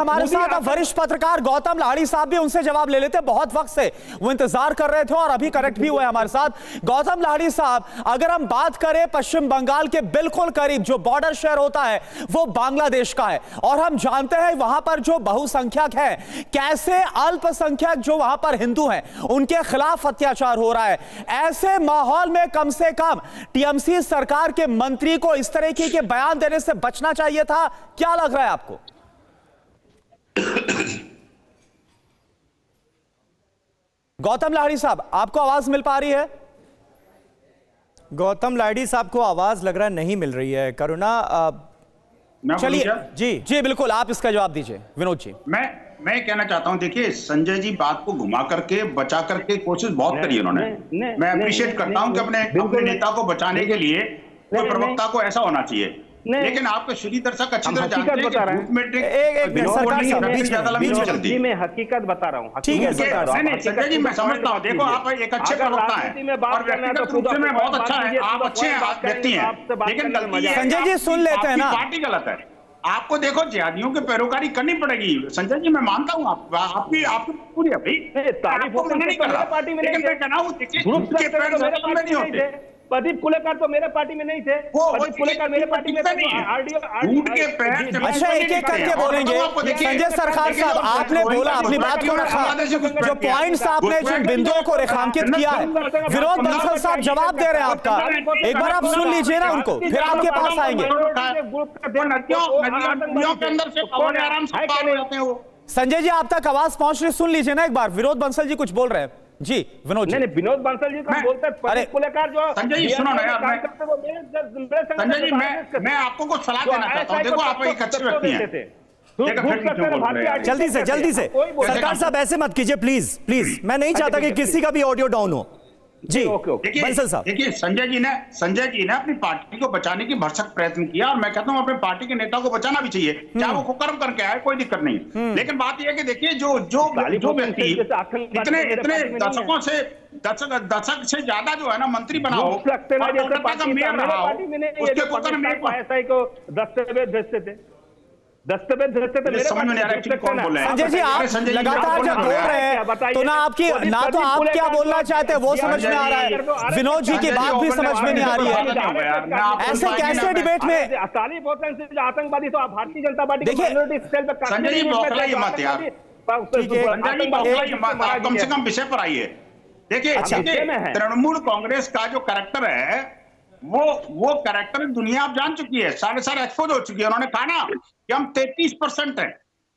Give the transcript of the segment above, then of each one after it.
हमारे साथ अब वरिष्ठ पत्रकार गौतम लाड़ी साहब भी, उनसे जवाब ले लेते। बहुत वक्त से वो इंतजार कर रहे थे और अभी कनेक्ट भी हुए हमारे साथ। गौतम लाड़ी साहब, अगर हम बात करें पश्चिम बंगाल के बिल्कुल करीब जो बॉर्डर शहर होता है वो बांग्लादेश का है, और हम जानते हैं वहां पर जो बहुसंख्यक है, कैसे अल्पसंख्यक जो वहां पर हिंदू हैं उनके खिलाफ अत्याचार हो रहा है। ऐसे माहौल में कम से कम टीएमसी सरकार के मंत्री को इस तरह के बयान देने से बचना चाहिए था। क्या लग रहा है आपको? गौतम लाड़ी साहब, आपको आवाज मिल पा रही है? गौतम लाड़ी साहब को आवाज लग रहा है नहीं मिल रही है। करुणा चलिए जी जी बिल्कुल, आप इसका जवाब दीजिए विनोद जी। मैं कहना चाहता हूं, देखिए संजय जी बात को घुमा करके बचा करके कोशिश बहुत करी उन्होंने। मैं अप्रिशिएट करता हूं कि अपने नेता को बचाने के लिए कोई प्रवक्ता को ऐसा होना चाहिए, लेकिन आपके श्री दर्शक अच्छी तरह जानते हैं कि मैं हकीकत बता रहा हूँ। ठीक है संजय जी, मैं समझता हूँ। देखो आप एक अच्छे प्रवक्ता हैं और व्यक्तिगत रूप से मैं बहुत अच्छा है, आप अच्छे व्यक्ति हैं, लेकिन संजय जी सुन लेते हैं ना, पार्टी गलत है। आपको देखो जिहादियों की पैरोकारी करनी पड़ेगी। संजय जी मैं मानता हूँ आपकी पूरी तारीफ नहीं कर रहा, लेकिन मैं कहना हूँ नहीं होते। प्रदीप कुलेकर तो मेरे पार्टी में नहीं थे। प्रदीप कुलेकर मेरे पार्टी में अच्छा, एक एक करके बोलेंगे। संजय सरकार साहब, आपने बोला, अपनी बात को रखा, जो पॉइंट्स आपने जिन बिंदुओं को रेखांकित किया है, विनोद बंसल साहब जवाब दे रहे हैं आपका। एक बार आप सुन लीजिए ना उनको, फिर आपके पास आएंगे। संजय जी आप तक आवाज पहुंच रही, सुन लीजिए ना एक बार। विनोद बंसल जी कुछ बोल रहे हैं जी। विनोद जी, नहीं विनोद बंसल जी को बोलते हैं कुलेकर जो। संजय जी सुनो ना यार, संजय जी मैं आपको कुछ सलाह देना चाहता हूं। देखो आप एक अच्छे व्यक्ति हैं। जल्दी से सरकार साहब ऐसे मत कीजिए प्लीज प्लीज। मैं नहीं चाहता कि किसी का भी ऑडियो डाउन हो जी। बंसल साहब, देखिए संजय जी ने अपनी पार्टी को बचाने की भरसक प्रयत्न किया, और मैं कहता हूं अपने पार्टी के नेता को बचाना भी चाहिए, चाहे वो कुकर्म करके आए, कोई दिक्कत नहीं। लेकिन बात यह है कि देखिए जो व्यक्ति इतने दशकों से दशक से ज्यादा जो है ना मंत्री बना हो, कलकत्ता का मेयर रहा हो, उसके पुत्र में दस्तावेज भेजते थे। संजय जी आप लगातार जब बोल रहे हैं तो ना तो आप क्या बोलना चाहते हैं वो समझ में आ रहा है, विनोद जी की बात भी समझ में नहीं आ रही है। ऐसे कैसे डिबेट में आतंकवादी तो आप भारतीय जनता पार्टी देखिए संजय जी बौखलाइए मत यार, कम से कम विषय पर आइए। देखिए तृणमूल कांग्रेस का जो कैरेक्टर है वो कैरेक्टर दुनिया आप जान चुकी है, सारे एक्सपोज हो चुकी है। उन्होंने कहा ना कि हम 33% हैं,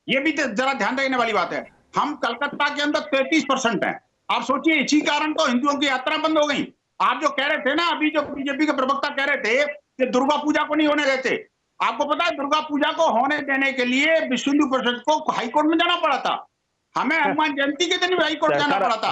ये भी जरा ध्यान देने वाली बात है। हम कलकत्ता के अंदर 33% हैं। आप सोचिए इसी कारण तो हिंदुओं की यात्रा बंद हो गई। आप जो कह रहे थे ना, अभी जो बीजेपी के प्रवक्ता कह रहे थे कि दुर्गा पूजा को नहीं होने देते, आपको पता है दुर्गा पूजा को होने देने के लिए विश्व हिंदू परिषद को हाईकोर्ट में जाना पड़ा था। हमें हनुमान जयंती के दिन हाई कोर्ट जाना पड़ा था।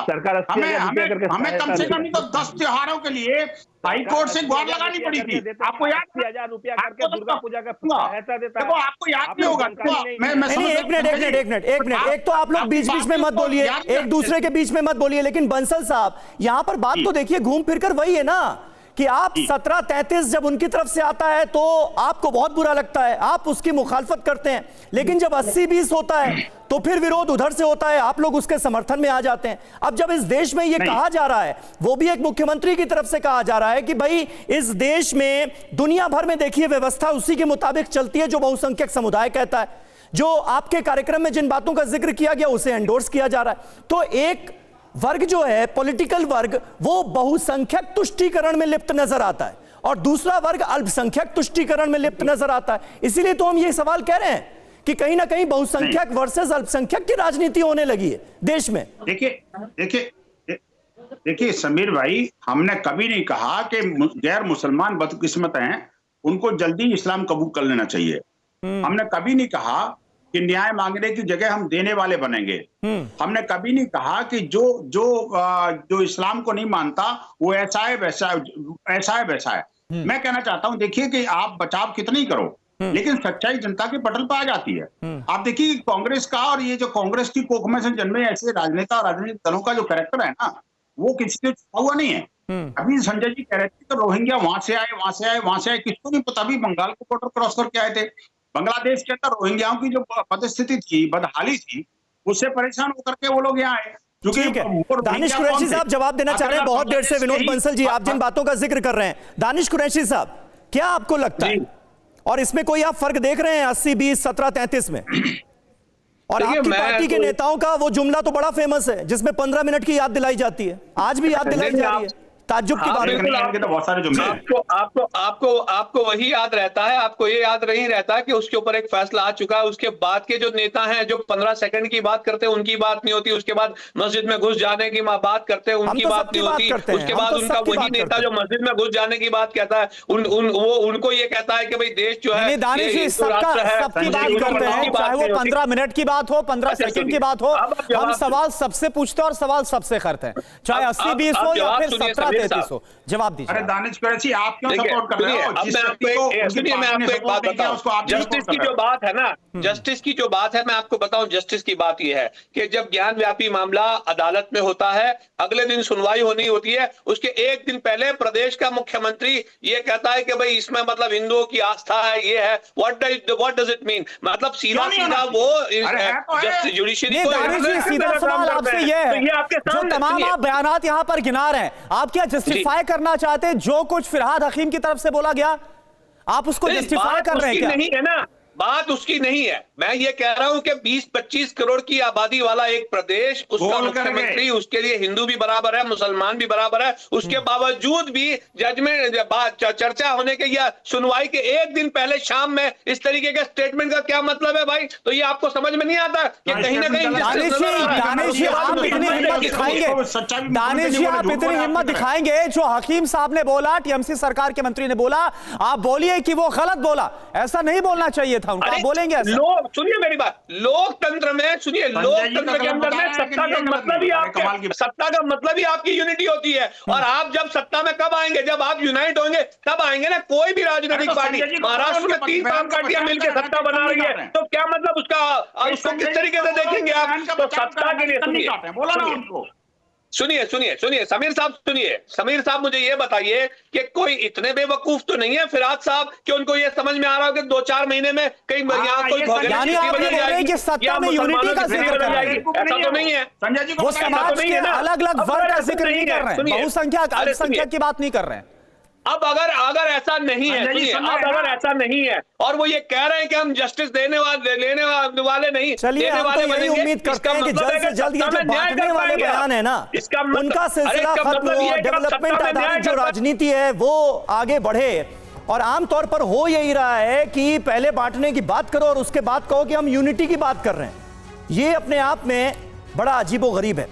हमें कम से कम तो 10 त्योहारों के लिए हाई कोर्ट से गुहार लगानी पड़ी थी। आपको याद 1000 करके दुर्गा पूजा का पैसा देता है, आपको याद नहीं होगा। एक मिनट, एक तो आप लोग बीच में मत बोलिए, एक दूसरे के बीच में मत बोलिए। लेकिन बंसल साहब यहाँ पर बात तो देखिए घूम फिर कर वही है ना कि आप 1733 जब उनकी तरफ से आता है तो आपको बहुत बुरा लगता है, आप उसकी मुखालफत करते हैं। लेकिन जब 80-20 होता है तो फिर विरोध उधर से होता है, आप लोग उसके समर्थन में आ जाते हैं। अब जब इस देश में यह कहा जा रहा है, वो भी एक मुख्यमंत्री की तरफ से कहा जा रहा है कि भाई इस देश में दुनिया भर में देखिए व्यवस्था उसी के मुताबिक चलती है जो बहुसंख्यक समुदाय कहता है, जो आपके कार्यक्रम में जिन बातों का जिक्र किया गया उसे एंडोर्स किया जा रहा है। तो एक वर्ग जो है पॉलिटिकल वर्ग वो बहुसंख्यक तुष्टीकरण में लिप्त नजर आता है और दूसरा वर्ग अल्पसंख्यक तुष्टीकरण में लिप्त नजर आता है। इसीलिए तो हम ये सवाल कह रहे हैं कि कहीं ना कहीं बहुसंख्यक वर्सेस अल्पसंख्यक की राजनीति होने लगी है देश में। देखिए समीर भाई, हमने कभी नहीं कहा कि गैर मुसलमान बदकिस्मत हैं, उनको जल्दी इस्लाम कबूल कर लेना चाहिए। हमने कभी नहीं कहा कि न्याय मांगने की जगह हम देने वाले बनेंगे। हमने कभी नहीं कहा कि जो इस्लाम को नहीं मानता वो ऐसा है वैसा है। मैं कहना चाहता हूं देखिए कि आप बचाव कितना ही करो, लेकिन सच्चाई जनता के पटल पर आ जाती है। आप देखिए कांग्रेस का और ये जो कांग्रेस की कोख में से जन्मे ऐसे राजनेता और राजनीतिक दलों का जो कैरेक्टर है ना, वो किसी से छुपा हुआ नहीं है। अभी संजय जी कह रहे थे तो रोहिंग्या वहां से आए, किसको नहीं पता। अभी बंगाल को बॉर्डर क्रॉस करके आए थे, बांग्लादेश के अंदर रोहिंग्याओं की जो परिस्थिति थी, बदहाली थी, उससे परेशान होकर के वो लोग यहाँ आए। ठीक है, दानिश कुरैशी साहब जवाब देना चाह रहे हैं बहुत देर से। विनोद बंसल जी, आप जिन बातों का जिक्र कर रहे हैं, दानिश कुरैशी साहब, क्या आपको लगता है, और इसमें कोई आप फर्क देख रहे हैं 80-20, 17-33 में? और आपकी पार्टी के नेताओं का वो जुमला तो बड़ा फेमस है जिसमें 15 मिनट की याद दिलाई जाती है, आज भी याद दिलाई जा रही है। ताज्जुब की बात है। तो बहुत सारे जुमले आपको वही याद रहता है, आपको ये याद नहीं रहता कि उसके ऊपर एक फैसला आ चुका है। उसके बाद के जो नेता हैं जो 15 सेकंड की बात करते हैं उनकी बात नहीं होती, उसके बाद मस्जिद में घुस जाने की बात करते हैं उनकी बात नहीं होती, उसके बाद उनका वही नेता जो मस्जिद में घुस जाने की बात कहता है वो उनको ये कहता है कि भाई देश जो है सबकी बात करते हैं, चाहे वो 15 मिनट की बात हो, 15 सेकंड की बात हो, हम सवाल सबसे पूछते हैं और सवाल सबसे करते हैं, चाहे 80-20 हो या फिर 17-33 हो। जवाब दीजिए। अरे दानिश कुरैशी, आप क्यों सपोर्ट कर रहे हो? मैं आपको एक बात बताऊं, जस्टिस की जो बात है ना, जस्टिस की जो बात है, मैं आपको बताऊं, जस्टिस की बात यह है कि जब ज्ञान व्यापी मामला अदालत में होता है, अगले दिन सुनवाई होनी होती है, उसके एक दिन पहले प्रदेश का मुख्यमंत्री ये कहता है कि भाई इसमें मतलब हिंदुओं की आस्था है, ये है, व्हाट डज इट मीन? मतलब सीधा सीधा वो जुडिशरी को सीधा सवाल आपसे ये है, जो तमाम आप बयानात यहां पर गिना रहे हैं, आप क्या जस्टिफाई करना चाहते हैं जो कुछ फिरहाद हकीम की तरफ से बोला गया? आप उसको जस्टिफाई कर रहे हैं क्या? नहीं है ना, बात उसकी नहीं है। मैं ये कह रहा हूं कि 20-25 करोड़ की आबादी वाला एक प्रदेश, उसका मुख्यमंत्री, उसके लिए हिंदू भी बराबर है, मुसलमान भी बराबर है, उसके बावजूद भी जजमेंट चर्चा होने के या सुनवाई के एक दिन पहले शाम में इस तरीके के स्टेटमेंट का क्या मतलब है भाई? तो ये आपको समझ में नहीं आता कि कहीं ना कहीं दानिश जी आप इतनी हिम्मत दिखाएंगे, दानिश जी आप इतनी हिम्मत दिखाएंगे, जो हकीम साहब ने बोला, टीएमसी सरकार के मंत्री ने बोला, आप बोलिए कि वो गलत बोला, ऐसा नहीं बोलना चाहिए था उनका, आप बोलेंगे ऐसा? सुनिए मेरी बात, लोकतंत्र में सुनिए, लोकतंत्र के अंदर में सत्ता का मतलब ही आपकी यूनिटी होती है। और आप जब सत्ता में कब आएंगे? जब आप यूनाइट होंगे तब आएंगे ना। कोई भी राजनीतिक पार्टी, महाराष्ट्र में 3 पार्टियां मिलकर सत्ता बना रही है, तो क्या मतलब उसको किस तरीके से देखेंगे आप? तो सत्ता के लिए सुनिए समीर साहब मुझे ये बताइए कि कोई इतने बेवकूफ तो नहीं है फिरहाद साहब कि उनको ये समझ में आ रहा हो कि 2-4 महीने में कहीं यहाँ कोई यानी आप ये बोल रहे हैं कि सत्ता में यूनिटी का जिक्र कर रहे हैं? ऐसा तो नहीं है, संजय जी, वो समाज के अलग-अलग वर्ग का जिक्र नहीं कर रहे हैं, बहुसंख्यक अल्पसंख्यक की बात नहीं कर रहे हैं। अब अगर ऐसा नहीं है, सुनिए, अब अगर ऐसा नहीं है और वो ये कह रहे हैं कि हम जस्टिस लेने वाले नहीं, चलिए हम तो यही उम्मीद करते हैं कि जल्द से जल्द ये जो बांटने वाले बयान है ना, उनका सिलसिला खत्म हो, डेवलपमेंट आधारित जो राजनीति है वो आगे बढ़े। और आमतौर पर हो यही रहा है कि पहले बांटने की बात करो और उसके बाद कहो कि हम यूनिटी की बात कर रहे हैं। ये अपने आप में बड़ा अजीबोगरीब है।